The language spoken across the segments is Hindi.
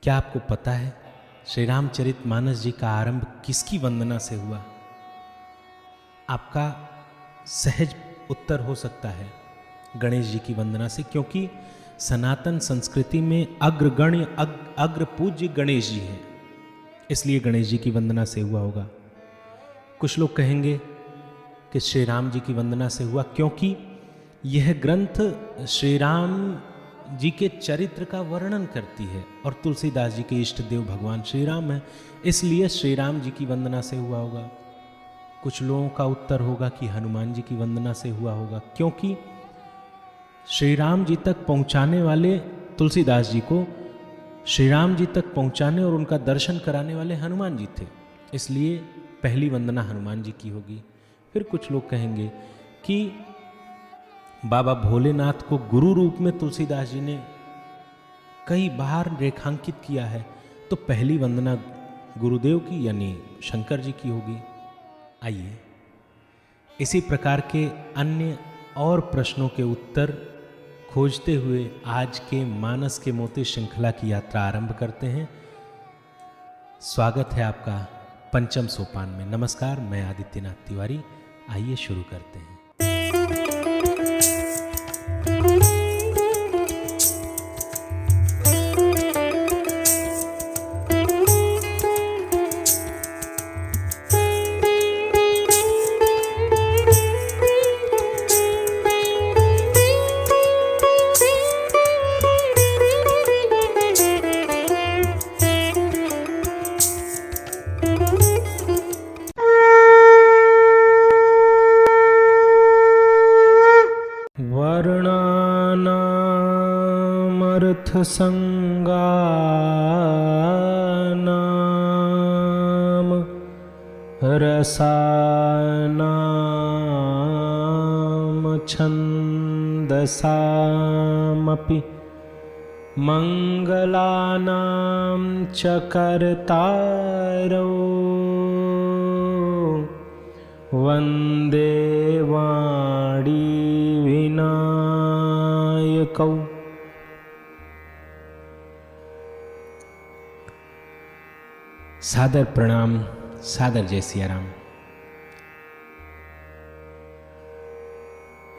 क्या आपको पता है श्री रामचरितमानस जी का आरंभ किसकी वंदना से हुआ? आपका सहज उत्तर हो सकता है गणेश जी की वंदना से, क्योंकि सनातन संस्कृति में अग्रगण्य अग्र पूज्य गणेश जी हैं, इसलिए गणेश जी की वंदना से हुआ होगा। कुछ लोग कहेंगे कि श्री राम जी की वंदना से हुआ क्योंकि यह ग्रंथ श्री राम जी के चरित्र का वर्णन करती है और तुलसीदास जी के इष्ट देव भगवान श्री राम है, इसलिए श्री राम जी की वंदना से हुआ होगा। कुछ लोगों का उत्तर होगा कि हनुमान जी की वंदना से हुआ होगा, क्योंकि श्री राम जी तक पहुंचाने वाले तुलसीदास जी को श्री राम जी तक पहुंचाने और उनका दर्शन कराने वाले हनुमान जी थे, इसलिए पहली वंदना हनुमान जी की होगी। फिर कुछ लोग कहेंगे कि बाबा भोलेनाथ को गुरु रूप में तुलसीदास जी ने कई बार रेखांकित किया है, तो पहली वंदना गुरुदेव की यानी शंकर जी की होगी। आइए इसी प्रकार के अन्य और प्रश्नों के उत्तर खोजते हुए आज के मानस के मोती श्रृंखला की यात्रा आरंभ करते हैं। स्वागत है आपका पंचम सोपान में। नमस्कार, मैं आदित्यनाथ तिवारी। आइए शुरू करते हैं। संगानाम रसानाम छन्दसामपि मंगलानां च कर्तारौ वन्दे वाणी विनायकौ। सादर प्रणाम, सादर जय सिया राम।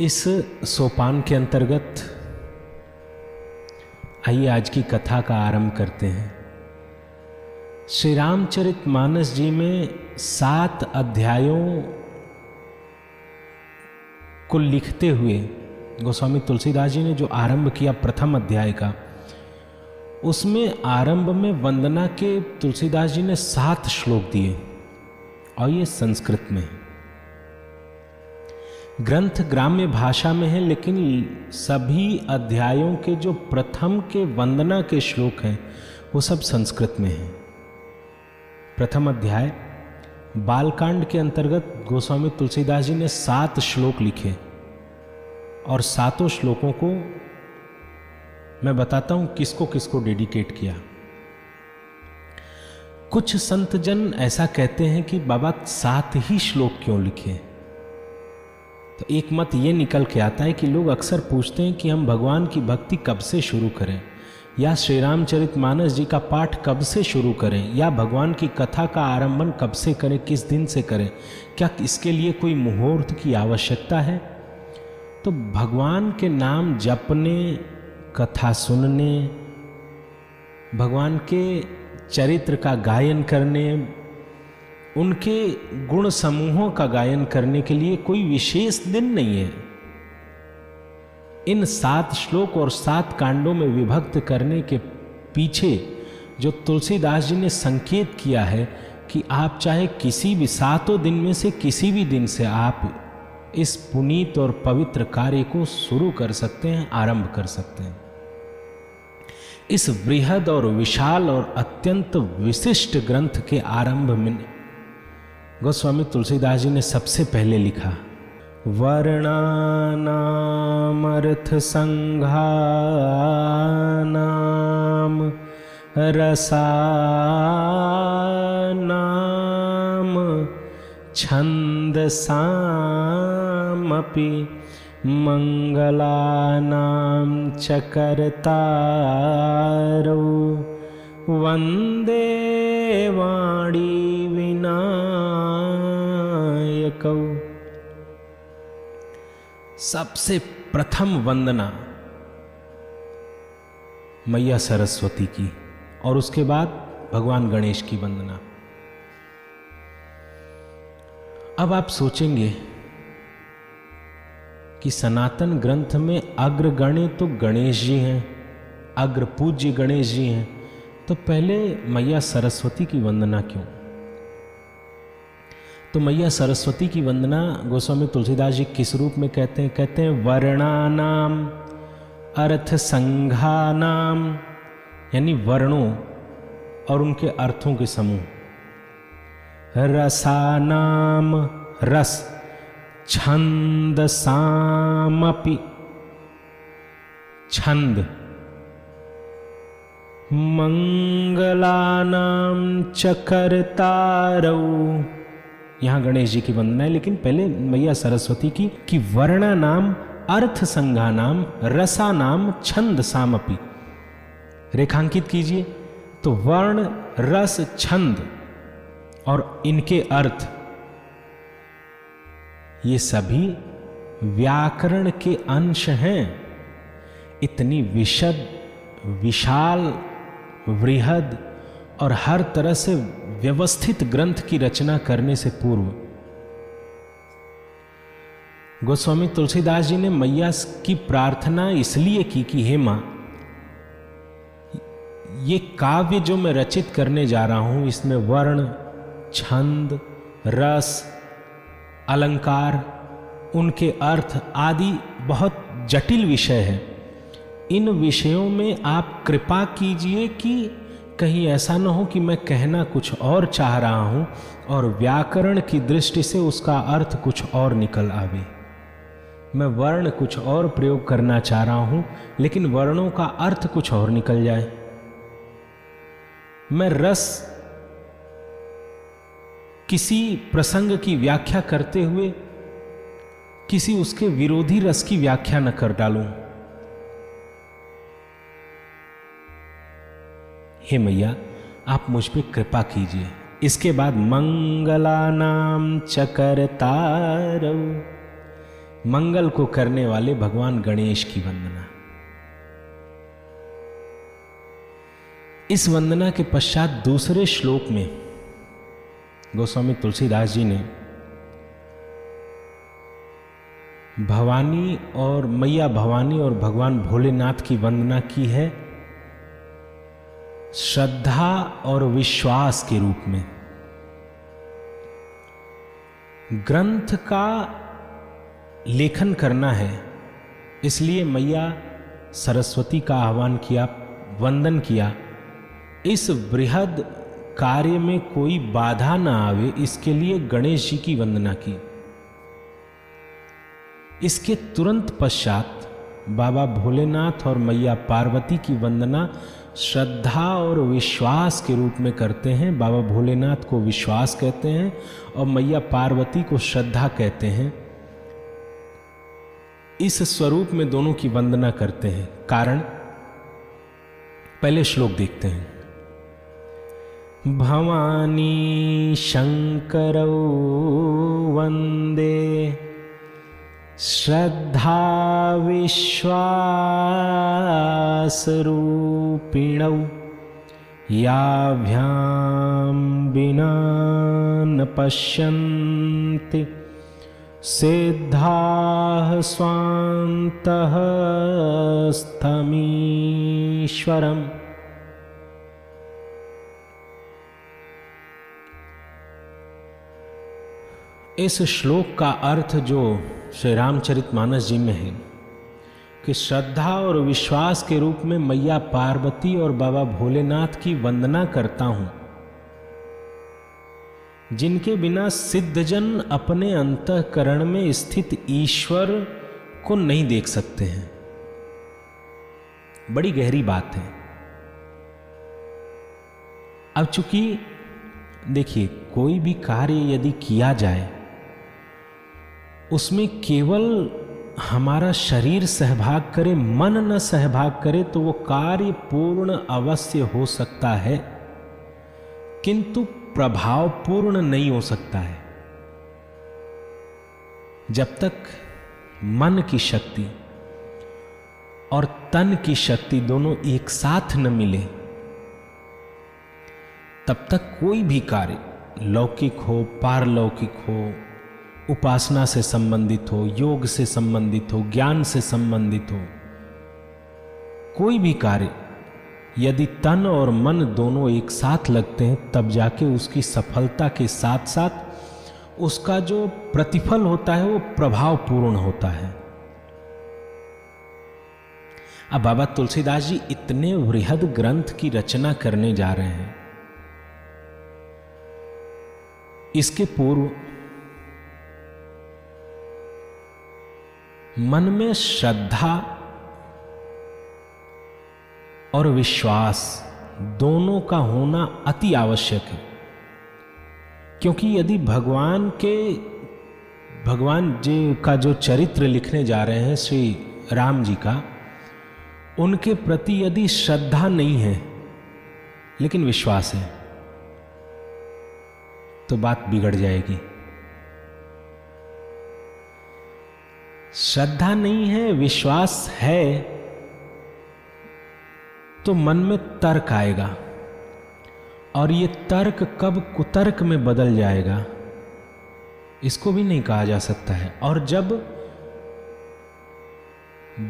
इस सोपान के अंतर्गत आइए आज की कथा का आरंभ करते हैं। श्री रामचरितमानस जी में 7 अध्यायों को लिखते हुए गोस्वामी तुलसीदास जी ने जो आरंभ किया प्रथम अध्याय का, उसमें आरंभ में वंदना के तुलसीदास जी ने 7 श्लोक दिए और ये संस्कृत में है। ग्रंथ ग्राम्य भाषा में है, लेकिन सभी अध्यायों के जो प्रथम के वंदना के श्लोक हैं वो सब संस्कृत में हैं। प्रथम अध्याय बालकांड के अंतर्गत गोस्वामी तुलसीदास जी ने 7 श्लोक लिखे और 7 श्लोकों को मैं बताता हूं किसको किसको डेडिकेट किया। कुछ संत जन ऐसा कहते हैं कि बाबा 7 ही श्लोक क्यों लिखे, तो एक मत ये निकल के आता है कि लोग अक्सर पूछते हैं कि हम भगवान की भक्ति कब से शुरू करें, या श्री रामचरितमानस जी का पाठ कब से शुरू करें, या भगवान की कथा का आरंभन कब से करें, किस दिन से करें, क्या इसके लिए कोई मुहूर्त की आवश्यकता है। तो भगवान के नाम जपने, कथा सुनने, भगवान के चरित्र का गायन करने, उनके गुण समूहों का गायन करने के लिए कोई विशेष दिन नहीं है। इन 7 श्लोक और 7 कांडों में विभक्त करने के पीछे जो तुलसीदास जी ने संकेत किया है कि आप चाहे किसी भी 7 दिन में से किसी भी दिन से आप इस पुनीत और पवित्र कार्य को शुरू कर सकते हैं, आरंभ कर सकते हैं। इस बृहद और विशाल और अत्यंत विशिष्ट ग्रंथ के आरंभ में गोस्वामी तुलसीदास जी ने सबसे पहले लिखा, वर्णानामर्थ संघानाम रसानाम छन्दसामपि मंगलानां च कर्तारौ वंदे वाणी विनायकौ। सबसे प्रथम वंदना मैया सरस्वती की और उसके बाद भगवान गणेश की वंदना। अब आप सोचेंगे कि सनातन ग्रंथ में अग्रगण्य तो गणेश जी हैं, अग्र पूज्य गणेश जी हैं, तो पहले मैया सरस्वती की वंदना क्यों? तो मैया सरस्वती की वंदना गोस्वामी तुलसीदास जी किस रूप में कहते हैं? कहते हैं वर्णानाम अर्थ संघानाम, यानी वर्णों और उनके अर्थों के समूह। रसानाम रस, छंदसामपि छंद, मंगलानाम चकरतारौ। यहां गणेश जी की वंदना है, लेकिन पहले मैया सरस्वती की कि वर्ण नाम अर्थ संज्ञा नाम रसा नाम छंद सामपि। रेखांकित कीजिए तो वर्ण, रस, छंद और इनके अर्थ, ये सभी व्याकरण के अंश हैं। इतनी विशद, विशाल, वृहद और हर तरह से व्यवस्थित ग्रंथ की रचना करने से पूर्व गोस्वामी तुलसीदास जी ने मैया की प्रार्थना इसलिए की कि हे मां, ये काव्य जो मैं रचित करने जा रहा हूं, इसमें वर्ण, छंद, रस, अलंकार, उनके अर्थ आदि बहुत जटिल विषय है। इन विषयों में आप कृपा कीजिए कि कहीं ऐसा न हो कि मैं कहना कुछ और चाह रहा हूं और व्याकरण की दृष्टि से उसका अर्थ कुछ और निकल आवे। मैं वर्ण कुछ और प्रयोग करना चाह रहा हूं, लेकिन वर्णों का अर्थ कुछ और निकल जाए। मैं रस किसी प्रसंग की व्याख्या करते हुए किसी उसके विरोधी रस की व्याख्या न कर डालूं। हे मैया, आप मुझ पे कृपा कीजिए। इसके बाद मंगलानाम चकरतारौ, मंगल को करने वाले भगवान गणेश की वंदना। इस वंदना के पश्चात दूसरे श्लोक में गोस्वामी तुलसीदास जी ने भवानी और मैया भवानी और भगवान भोलेनाथ की वंदना की है श्रद्धा और विश्वास के रूप में। ग्रंथ का लेखन करना है, इसलिए मैया सरस्वती का आह्वान किया, वंदन किया। इस बृहद कार्य में कोई बाधा ना आवे, इसके लिए गणेश जी की वंदना की। इसके तुरंत पश्चात बाबा भोलेनाथ और मैया पार्वती की वंदना श्रद्धा और विश्वास के रूप में करते हैं। बाबा भोलेनाथ को विश्वास कहते हैं और मैया पार्वती को श्रद्धा कहते हैं। इस स्वरूप में दोनों की वंदना करते हैं। कारण पहले श्लोक देखते हैं। भवानी शंकरौ वंदे श्रद्धा विश्वास रूपिणौ याभ्यां विना न पश्यन्ति सिद्धाः स्वान्तः स्थमीश्वरम्। इस श्लोक का अर्थ जो श्री रामचरितमानस जी में है कि श्रद्धा और विश्वास के रूप में मैया पार्वती और बाबा भोलेनाथ की वंदना करता हूं, जिनके बिना सिद्धजन अपने अंतःकरण में स्थित ईश्वर को नहीं देख सकते हैं। बड़ी गहरी बात है। अब चूंकि देखिए, कोई भी कार्य यदि किया जाए उसमें केवल हमारा शरीर सहभाग करे, मन न सहभाग करे तो वो कार्य पूर्ण अवश्य हो सकता है, किंतु प्रभाव पूर्ण नहीं हो सकता है। जब तक मन की शक्ति और तन की शक्ति दोनों एक साथ न मिले, तब तक कोई भी कार्य लौकिक हो, पारलौकिक हो, उपासना से संबंधित हो, योग से संबंधित हो, ज्ञान से संबंधित हो, कोई भी कार्य यदि तन और मन दोनों एक साथ लगते हैं, तब जाके उसकी सफलता के साथ साथ उसका जो प्रतिफल होता है वो प्रभाव पूर्ण होता है। अब बाबा तुलसीदास जी इतने वृहद ग्रंथ की रचना करने जा रहे हैं। इसके पूर्व मन में श्रद्धा और विश्वास दोनों का होना अति आवश्यक है, क्योंकि यदि भगवान जी का जो चरित्र लिखने जा रहे हैं श्री राम जी का, उनके प्रति यदि श्रद्धा नहीं है लेकिन विश्वास है तो बात बिगड़ जाएगी। श्रद्धा नहीं है, विश्वास है तो मन में तर्क आएगा, और ये तर्क कब कुतर्क में बदल जाएगा इसको भी नहीं कहा जा सकता है। और जब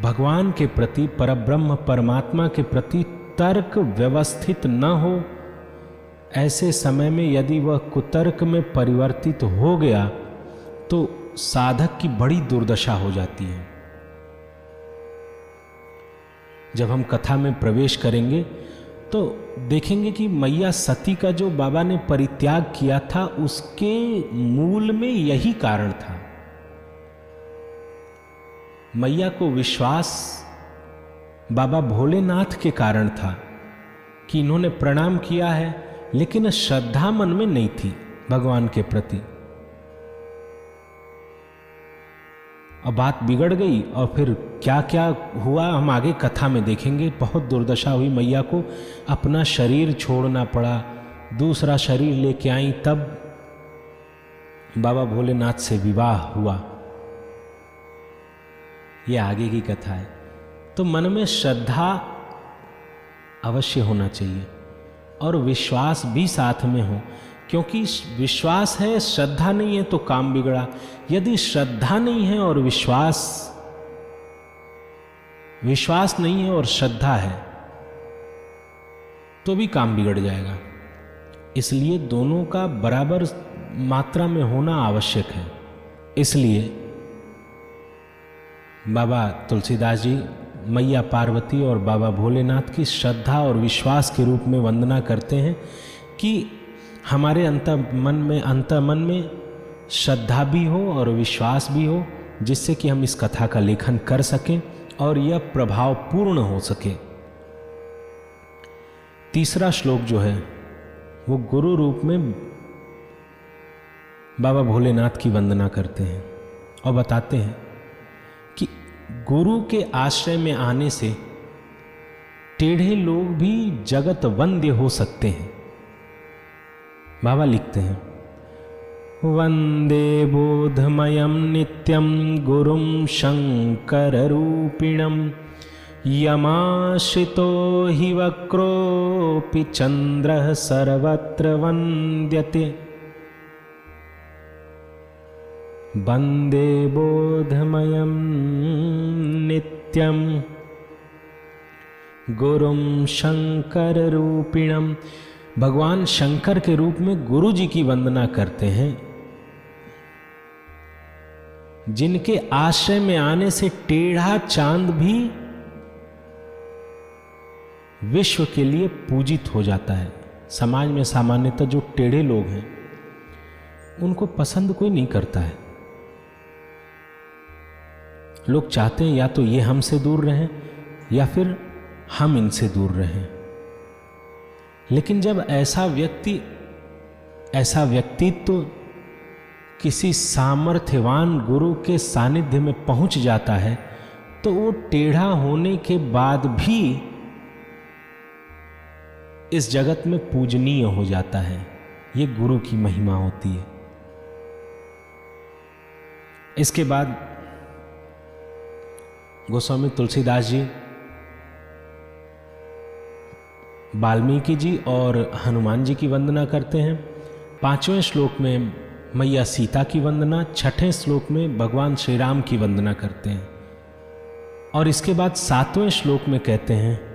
भगवान के प्रति, परब्रह्म परमात्मा के प्रति तर्क व्यवस्थित न हो, ऐसे समय में यदि वह कुतर्क में परिवर्तित हो गया तो साधक की बड़ी दुर्दशा हो जाती है। जब हम कथा में प्रवेश करेंगे तो देखेंगे कि मैया सती का जो बाबा ने परित्याग किया था, उसके मूल में यही कारण था। मैया को विश्वास बाबा भोलेनाथ के कारण था कि इन्होंने प्रणाम किया है, लेकिन श्रद्धा मन में नहीं थी भगवान के प्रति। अब बात बिगड़ गई और फिर क्या क्या हुआ हम आगे कथा में देखेंगे। बहुत दुर्दशा हुई, मैया को अपना शरीर छोड़ना पड़ा, दूसरा शरीर लेके आई, तब बाबा भोलेनाथ से विवाह हुआ। ये आगे की कथा है। तो मन में श्रद्धा अवश्य होना चाहिए और विश्वास भी साथ में हो, क्योंकि विश्वास है, श्रद्धा नहीं है तो काम बिगड़ा। यदि श्रद्धा नहीं है और विश्वास नहीं है और श्रद्धा है तो भी काम बिगड़ जाएगा। इसलिए दोनों का बराबर मात्रा में होना आवश्यक है। इसलिए बाबा तुलसीदास जी मैया पार्वती और बाबा भोलेनाथ की श्रद्धा और विश्वास के रूप में वंदना करते हैं कि हमारे अंतर्मन में श्रद्धा भी हो और विश्वास भी हो, जिससे कि हम इस कथा का लेखन कर सकें और यह प्रभाव पूर्ण हो सके। तीसरा श्लोक जो है वो गुरु रूप में बाबा भोलेनाथ की वंदना करते हैं और बताते हैं कि गुरु के आश्रय में आने से टेढ़े लोग भी जगत वंद्य हो सकते हैं। बाबा लिखते हैं, वंदे बोधमयं नित्यं गुरुं शंकररूपिणं यमाश्रितो हि वक्रोऽपि चन्द्रः सर्वत्र वन्द्यते। वंदे बोधमयं नित्यं गुरुं शंकररूपिणं। भगवान शंकर के रूप में गुरु जी की वंदना करते हैं, जिनके आश्रय में आने से टेढ़ा चांद भी विश्व के लिए पूजित हो जाता है। समाज में सामान्यतः जो टेढ़े लोग हैं उनको पसंद कोई नहीं करता है। लोग चाहते हैं या तो ये हमसे दूर रहें या फिर हम इनसे दूर रहें। लेकिन जब ऐसा व्यक्तित्व किसी सामर्थ्यवान गुरु के सानिध्य में पहुंच जाता है तो वो टेढ़ा होने के बाद भी इस जगत में पूजनीय हो जाता है। ये गुरु की महिमा होती है। इसके बाद गोस्वामी तुलसीदास जी, वाल्मीकि जी और हनुमान जी की वंदना करते हैं। 5वें श्लोक में मैया सीता की वंदना, 6ठे श्लोक में भगवान श्री राम की वंदना करते हैं और इसके बाद 7वें श्लोक में कहते हैं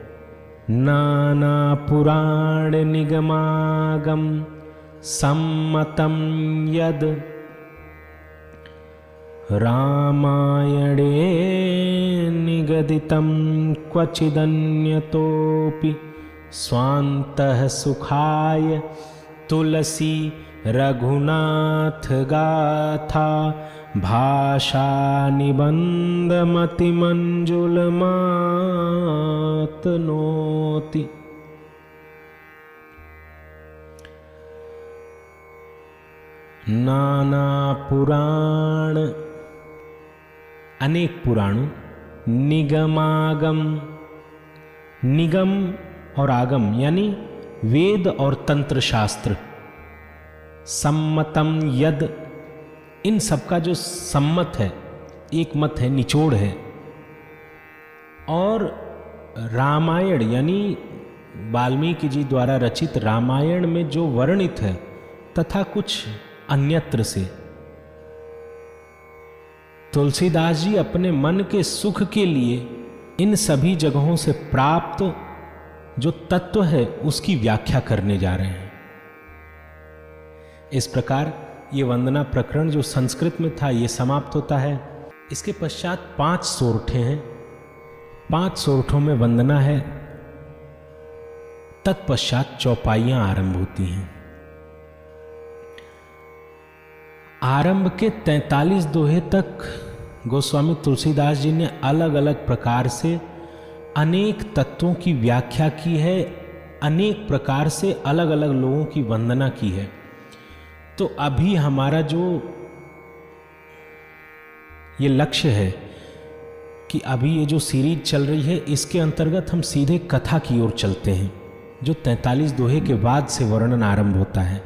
नाना पुराण निगमागम सम्मतम यद रामायणे निगदितं क्वचिदन्यतोऽपि स्वान्तः सुखाय तुलसी रघुनाथ गाथा भाषा निबंधमतिमंजुलमातनोति। नाना पुराण, अनेक पुराणों, निगमागम, निगम और आगम यानी वेद और तंत्र शास्त्र, सम्मतम यद, इन सबका जो सम्मत है, एक मत है, निचोड़ है, और रामायण यानी वाल्मीकि जी द्वारा रचित रामायण में जो वर्णित है तथा कुछ अन्यत्र से। तुलसीदास जी अपने मन के सुख के लिए इन सभी जगहों से प्राप्त जो तत्व है उसकी व्याख्या करने जा रहे हैं। इस प्रकार ये वंदना प्रकरण जो संस्कृत में था ये समाप्त होता है। इसके पश्चात 5 सोरठे हैं। 5 सोरठों में वंदना है। तत्पश्चात चौपाइयां आरंभ होती हैं। आरंभ के 43 दोहे तक गोस्वामी तुलसीदास जी ने अलग अलग प्रकार से अनेक तत्वों की व्याख्या की है, अनेक प्रकार से अलग अलग लोगों की वंदना की है। तो अभी हमारा जो ये लक्ष्य है कि अभी ये जो सीरीज चल रही है इसके अंतर्गत हम सीधे कथा की ओर चलते हैं, जो 43 दोहे के बाद से वर्णन आरंभ होता है।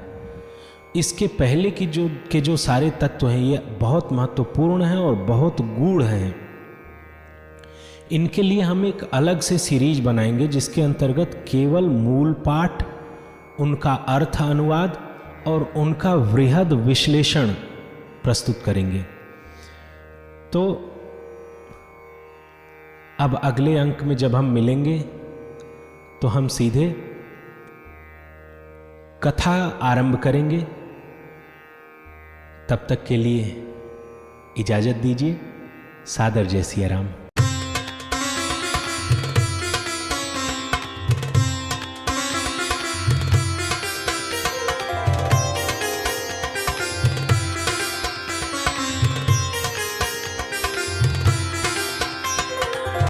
इसके पहले की जो सारे तत्व हैं ये बहुत महत्वपूर्ण हैं और बहुत गूढ़ हैं। इनके लिए हम एक अलग से सीरीज बनाएंगे जिसके अंतर्गत केवल मूल पाठ, उनका अर्थ अनुवाद और उनका वृहद विश्लेषण प्रस्तुत करेंगे। तो अब अगले अंक में जब हम मिलेंगे तो हम सीधे कथा आरंभ करेंगे। तब तक के लिए इजाजत दीजिए। सादर जय सिया राम।